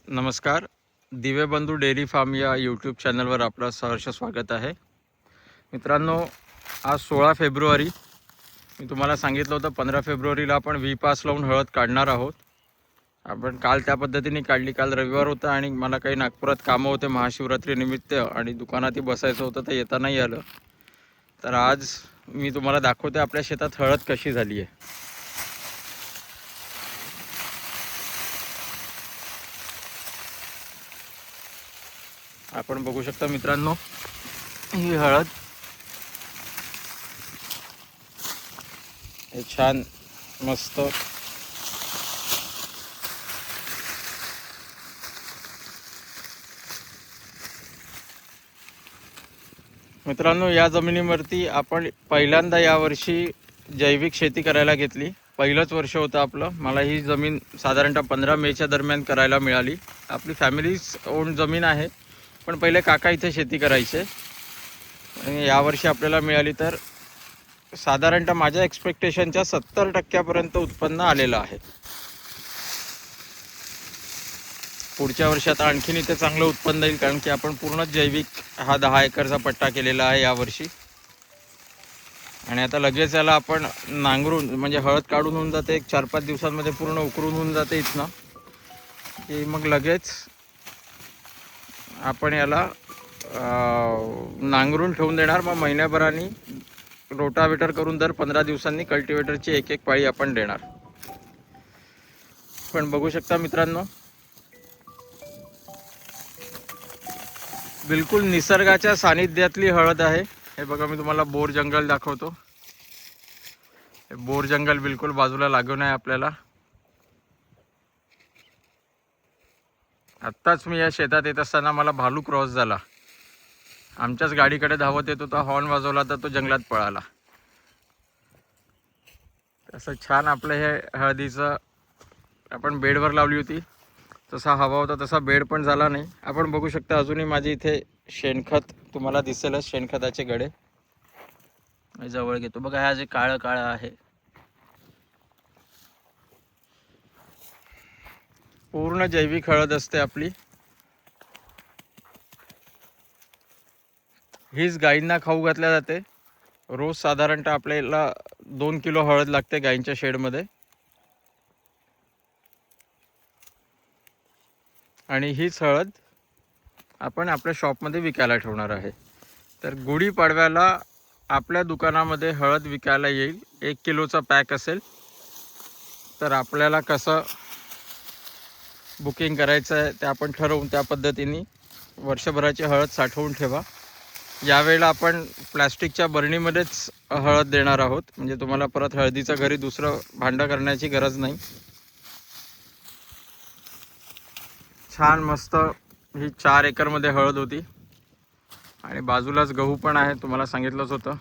नमस्कार. दिव्यबंधू dairy form या YouTube चॅनलवर आपलं सहर्ष स्वागत आहे. मित्रांनो, आज 16 फेब्रुवारी. मी तुम्हाला सांगितलं होतं 15 फेब्रुवारीला आपण V-पास लावून हळद काढणार आहोत. आपण काल त्या पद्धतीने काढली. काल रविवार होता आणि मला काही नागपुरात कामं होते महाशिवरात्रीनिमित्त आणि दुकानातही बसायचं होतं, तर येता नाही आलं. तर आज मी तुम्हाला दाखवते आपल्या शेतात हळद कशी झाली आहे. आपण बघू शकता मित्रांनो, ही हळद हे छान मस्त मित्रांनो, या जमिनीवरती आपण पहिल्यांदा यावर्षी जैविक शेती करायला घेतली. पहिलंच वर्ष होतं आपलं. मला ही जमीन साधारणतः 15 मेच्या दरम्यान करायला मिळाली. आपली फॅमिलीज ओन जमीन आहे, पण पहिले काका इथे शेती करायचे आणि यावर्षी आपल्याला मिळाली. तर साधारणतः माझ्या एक्सपेक्टेशनच्या 70% उत्पन्न आलेलं आहे. पुढच्या वर्षात आणखीन इथे चांगलं उत्पन्न येईल, कारण की आपण पूर्ण जैविक हा 10 एकरचा पट्टा केलेला आहे यावर्षी. आणि आता लगेच याला आपण नांगरून, म्हणजे हळद काढून होऊन जाते, एक 4-5 दिवसांमध्ये पूर्ण उकरून होऊन जाते इथनं, की मग लगेच आपण याला नांगरून ठेवून देणार. मग महिन्याभराने रोटावेटर करून दर 15 दिवसांनी कल्टिवेटरची एक पाळी आपण देणार. पण बघू शकता मित्रांनो, बिलकुल निसर्गाच्या सानिध्यातली हळद आहे. हे बघा, मी तुम्हाला बोर जंगल दाखवतो. हे बोर जंगल बिलकुल बाजूला लागून आहे आपल्याला. आत्ताच मी या शेतात येत असताना मला भालू क्रॉस झाला. आमच्याच गाडीकडे धावत येत होता, हॉर्न वाजवला तर तो जंगलात पळाला. असं छान आपलं हे हळदीचं आपण बेडवर लावली होती. तसा हवा होता तसा बेड पण झाला नाही. आपण बघू शकता अजूनही माझी इथे शेणखत तुम्हाला दिसेलच, शेणखताचे गडे. मी जवळ घेतो बघा, हा जे काळं काळं आहे पूर्ण जैविक हळद असते आपली. हीच गायींना खाऊ घातल्या जाते. रोज साधारणतः आपल्याला 2 किलो हळद लागते गायींच्या शेडमध्ये. आणि हीच हळद आपण आपल्या शॉपमध्ये विकायला ठेवणार आहे. तर गुढीपाडव्याला आपल्या दुकानामध्ये हळद विकायला येईल. 1 किलोचा पॅक असेल. तर आपल्याला कसं बुकिंग करायचं आहे ते आपण ठरवून त्या पद्धतीने वर्षभराची हळद साठवून ठेवा. यावेळेला आपण प्लॅस्टिकच्या बरणीमध्येच हळद देणार आहोत, म्हणजे तुम्हाला परत हळदीचं घरी दुसरं भांडं करण्याची गरज नाही. छान मस्त ही 4 एकरमध्ये हळद होती. आणि बाजूलाच गहू पण आहे, तुम्हाला सांगितलंच होतं.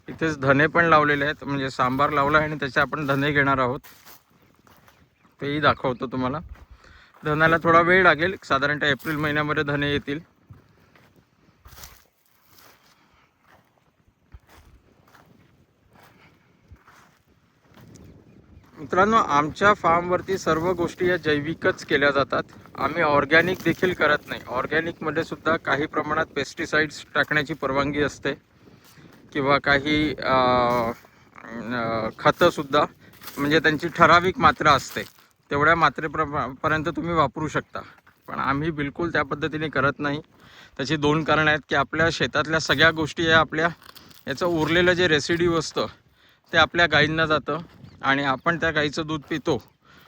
इथेच धने पण लावलेले आहेत, म्हणजे सांबार लावला आहे आणि त्याचे आपण धने घेणार आहोत, तेही दाखवतो तुम्हाला. धनाला थोडा वेळ लागेल, साधारणतः एप्रिल महिन्यामध्ये धने येतील. मित्रांनो, आमच्या फार्मवरती सर्व गोष्टी या जैविकच केल्या जातात. आम्ही ऑर्गॅनिक देखील करत नाही. ऑर्गॅनिकमध्ये सुद्धा काही प्रमाणात पेस्टिसाइड्स टाकण्याची परवानगी असते, किंवा काही खतंसुद्धा, म्हणजे त्यांची ठराविक मात्रा असते, तेवढ्या मात्रेपर्यंत तुम्ही वापरू शकता. पण आम्ही बिलकुल त्या पद्धतीने करत नाही. त्याची 2 कारणं आहेत, की आपल्या शेतातल्या सगळ्या गोष्टी या आपल्या याचं उरलेलं जे रेसिड्यू असतं ते आपल्या गायींना जातं आणि आपण त्या गाईचं दूध पितो.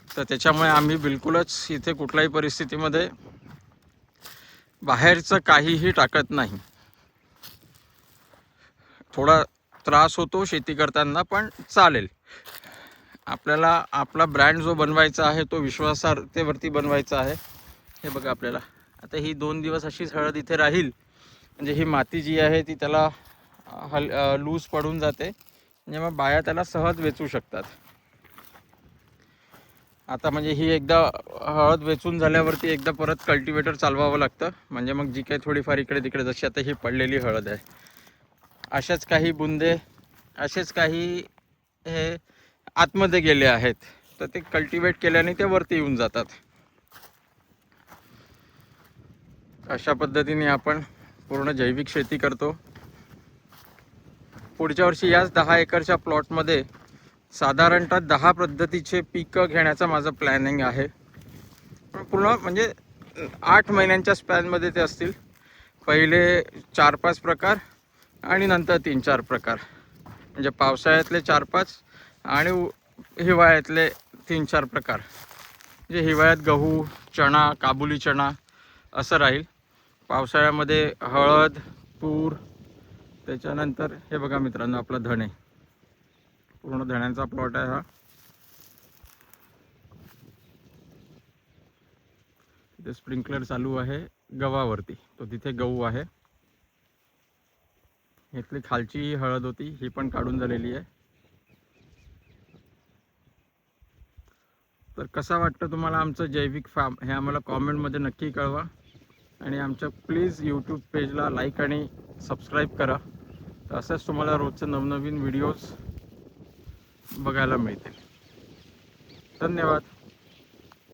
तर त्याच्यामुळे आम्ही बिलकुलच इथे कुठल्याही परिस्थितीमध्ये बाहेरचं काहीही टाकत नाही. थोडा त्रास होतो शेती करताना, पण चालेल. आपल्याला आपला ब्रँड जो बनवायचा आहे तो विश्वासार्हतेवरती बनवायचा आहे. हे बघा, आपल्याला आता ही 2 दिवस अशीच हळद इथे राहील, म्हणजे ही माती जी आहे ती त्याला लूज पडून जाते, म्हणजे मग बाया त्याला सहज वेचू शकतात. आता म्हणजे ही एकदा हळद वेचून झाल्यावरती एकदा परत कल्टिवेटर चालवावं लागतं, म्हणजे मग जी काही थोडीफार इकडे तिकडे, जशी आता ही पडलेली हळद आहे, अशाच काही बुंदे, असेच काही हे आतमध्ये गेले आहेत, तर ते कल्टिवेट केल्याने ते वरती येऊन जातात. अशा पद्धतीने आपण पूर्ण जैविक शेती करतो. पुढच्या वर्षी याच 10 एकरच्या प्लॉटमध्ये साधारणतः 10 पद्धतीचे पिकं घेण्याचा माझं प्लॅनिंग आहे. पूर्ण म्हणजे 8 महिन्यांच्या स्पॅनमध्ये ते असतील. पहिले 4-5 प्रकार आणि नंतर 3-4 प्रकार, म्हणजे पावसाळ्यातले 4-5 आणि हिवाळ्यातले 3-4 प्रकार. म्हणजे हिवाळ्यात गहू, चणा, काबुली चणा असं राहील. पावसाळ्यामध्ये हळद, तूर, त्याच्यानंतर हे बघा मित्रांनो आपला धणे, पूर्ण धण्यांचा प्लॉट आहे हा. इथे स्प्रिंकलर चालू आहे गव्हावरती, तो तिथे गहू आहे. इथली खालची हळद होती, ही पण काढून झालेली आहे. तर कसा वाटतं तुम्हाला आमचं जैविक फार्म हे आम्हाला कॉमेंटमध्ये नक्की कळवा. आणि आमच्या प्लीज यूट्यूब पेजला लाईक आणि सबस्क्राईब करा. तर असंच तुम्हाला रोजचे नवनवीन व्हिडिओज बघायला मिळतील. धन्यवाद.